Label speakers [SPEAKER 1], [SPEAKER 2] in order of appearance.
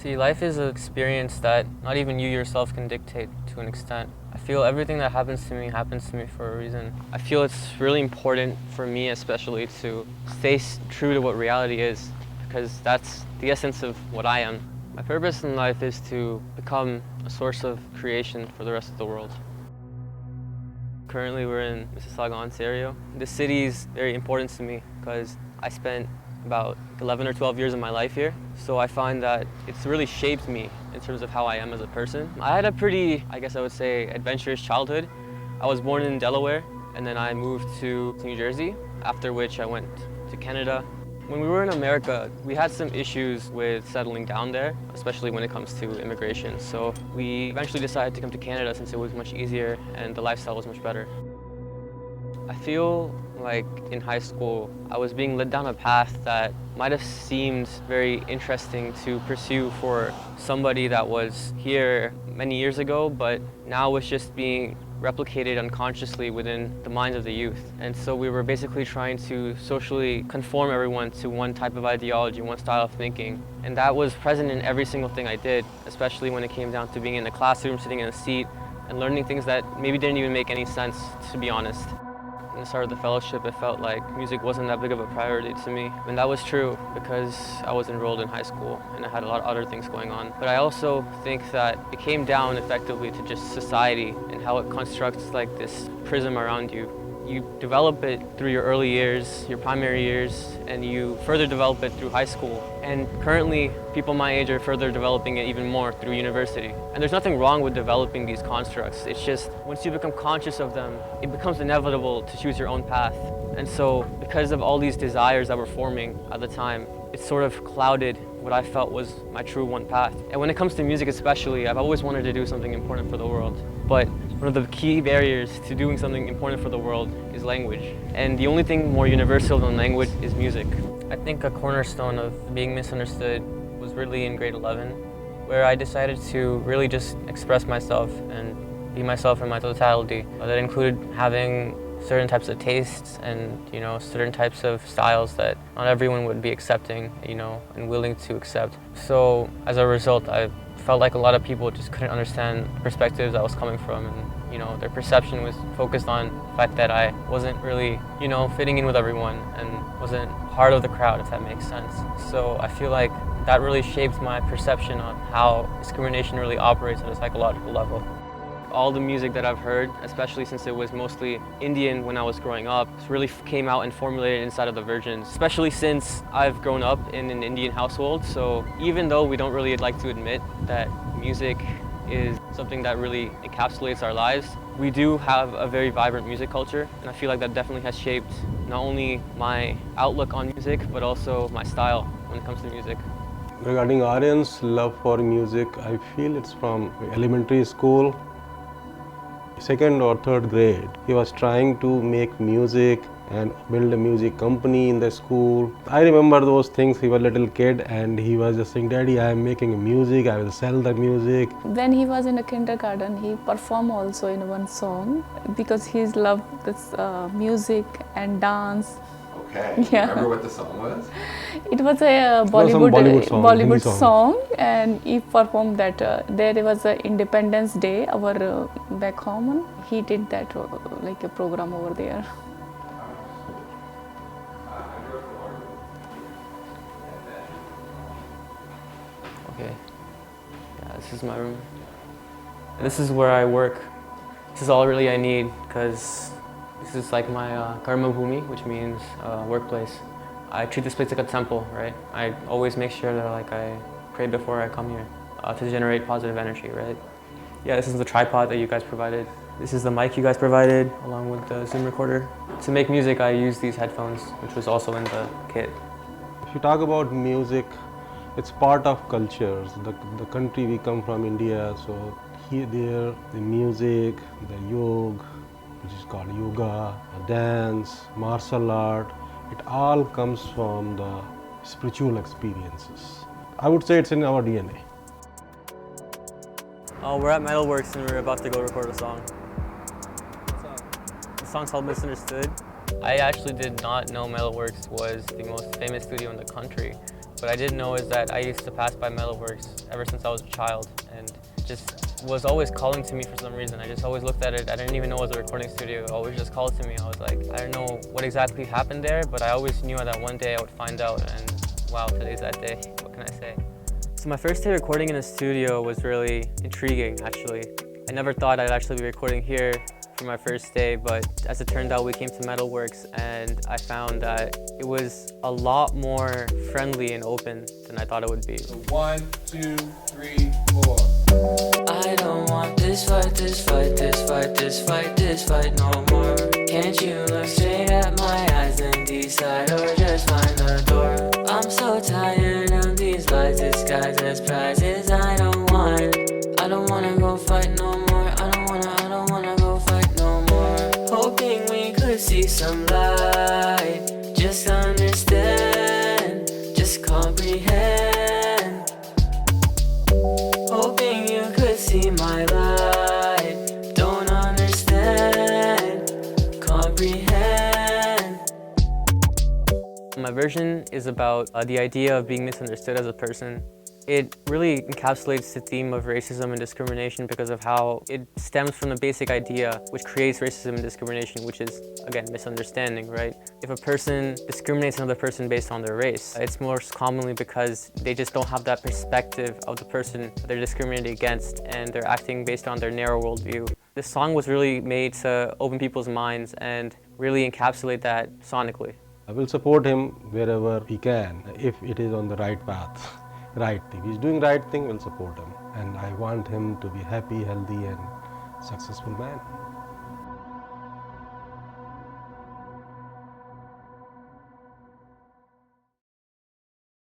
[SPEAKER 1] See, life is an experience that not even you yourself can dictate to an extent. I feel everything that happens to me for a reason. I feel it's really important for me especially to stay true to what reality is, because that's the essence of what I am. My purpose in life is to become a source of creation for the rest of the world. Currently we're in Mississauga, Ontario. This city is very important to me because I spent about 11 or 12 years of my life here. So I find that it's really shaped me in terms of how I am as a person. I had a pretty, I guess I would say, adventurous childhood. I was born in Delaware and then I moved to New Jersey, after which I went to Canada. When we were in America, we had some issues with settling down there, especially when it comes to immigration. So we eventually decided to come to Canada since it was much easier and the lifestyle was much better. I feel like in high school, I was being led down a path that might have seemed very interesting to pursue for somebody that was here many years ago, but now was just being replicated unconsciously within the minds of the youth. And so we were basically trying to socially conform everyone to one type of ideology, one style of thinking. And that was present in every single thing I did, especially when it came down to being in the classroom, sitting in a seat, and learning things that maybe didn't even make any sense, to be honest. When I started the fellowship, it felt like music wasn't that big of a priority to me. And that was true because I was enrolled in high school and I had a lot of other things going on. But I also think that it came down effectively to just society and how it constructs like this prism around you. You develop it through your early years, your primary years, and you further develop it through high school. And currently, people my age are further developing it even more through university. And there's nothing wrong with developing these constructs. It's just, once you become conscious of them, it becomes inevitable to choose your own path. And so, because of all these desires that were forming at the time, it sort of clouded what I felt was my true one path. And when it comes to music especially, I've always wanted to do something important for the world. But one of the key barriers to doing something important for the world is language. And the only thing more universal than language is music. I think a cornerstone of being misunderstood was really in grade 11, where I decided to really just express myself and be myself in my totality. That included having certain types of tastes and, certain types of styles that not everyone would be accepting, and willing to accept. So as a result, I felt like a lot of people just couldn't understand the perspectives I was coming from, and their perception was focused on the fact that I wasn't really, fitting in with everyone and wasn't part of the crowd, if that makes sense. So I feel like that really shaped my perception on how discrimination really operates at a psychological level. All the music that I've heard, especially since it was mostly Indian when I was growing up, really came out and formulated inside of the Virgins, especially since I've grown up in an Indian household. So even though we don't really like to admit that music is something that really encapsulates our lives, we do have a very vibrant music culture, and I feel like that definitely has shaped not only my outlook on music, but also my style when it comes to music.
[SPEAKER 2] Regarding Aryan's love for music, I feel it's from elementary school. Second or third grade, he was trying to make music and build a music company in the school. I remember those things. He was a little kid and he was just saying, "Daddy, I am making music, I will sell the music."
[SPEAKER 3] When he was in a kindergarten, he performed also in one song because he loved this music and dance.
[SPEAKER 4] Okay.
[SPEAKER 3] Yeah.
[SPEAKER 4] Remember what the song was?
[SPEAKER 3] It was a Bollywood song, and he performed that. There was an Independence Day, our back home. He did that like a program over there.
[SPEAKER 1] Okay. Yeah, this is my room. This is where I work. This is all really I need, because this is like my karma bhumi, which means workplace. I treat this place like a temple, right? I always make sure that I pray before I come here to generate positive energy, right? Yeah, this is the tripod that you guys provided. This is the mic you guys provided, along with the Zoom recorder. To make music, I use these headphones, which was also in the kit.
[SPEAKER 2] If you talk about music, it's part of cultures. The country we come from, India, so there, the music, the yoga, which is called yoga, dance, martial art, it all comes from the spiritual experiences. I would say it's in our DNA.
[SPEAKER 1] We're at Metalworks and we're about to go record a song. The song's called Misunderstood. I actually did not know Metalworks was the most famous studio in the country What I didn't know is that I used to pass by Metalworks ever since I was a child, and just was always calling to me for some reason. I just always looked at it. I didn't even know it was a recording studio. It always just called to me. I was like, I don't know what exactly happened there, but I always knew that one day I would find out, and wow, today's that day. What can I say? So my first day recording in a studio was really intriguing, actually. I never thought I'd actually be recording here for my first day, but as it turned out, we came to Metalworks and I found that it was a lot more friendly and open than I thought it would be.
[SPEAKER 4] So 1, 2, 3, 4.
[SPEAKER 5] I don't want this fight, this fight, this fight, this fight, this fight no more. Can't you look straight at my eyes and decide, or just find the door? I'm so tired of these lies disguised as prizes. I don't wanna go fight no more. I don't wanna go fight no more. Hoping we could see some light. Just understand, just comprehend. Hoping you could see my light. Don't understand, comprehend.
[SPEAKER 1] My version is about the idea of being misunderstood as a person. It really encapsulates the theme of racism and discrimination because of how it stems from the basic idea which creates racism and discrimination, which is, again, misunderstanding, right? If a person discriminates another person based on their race, it's most commonly because they just don't have that perspective of the person that they're discriminating against, and they're acting based on their narrow worldview. This song was really made to open people's minds and really encapsulate that sonically.
[SPEAKER 2] I will support him wherever he can, if it is on the right path. Right thing. He's doing right thing, we'll support him. And I want him to be happy, healthy and successful man.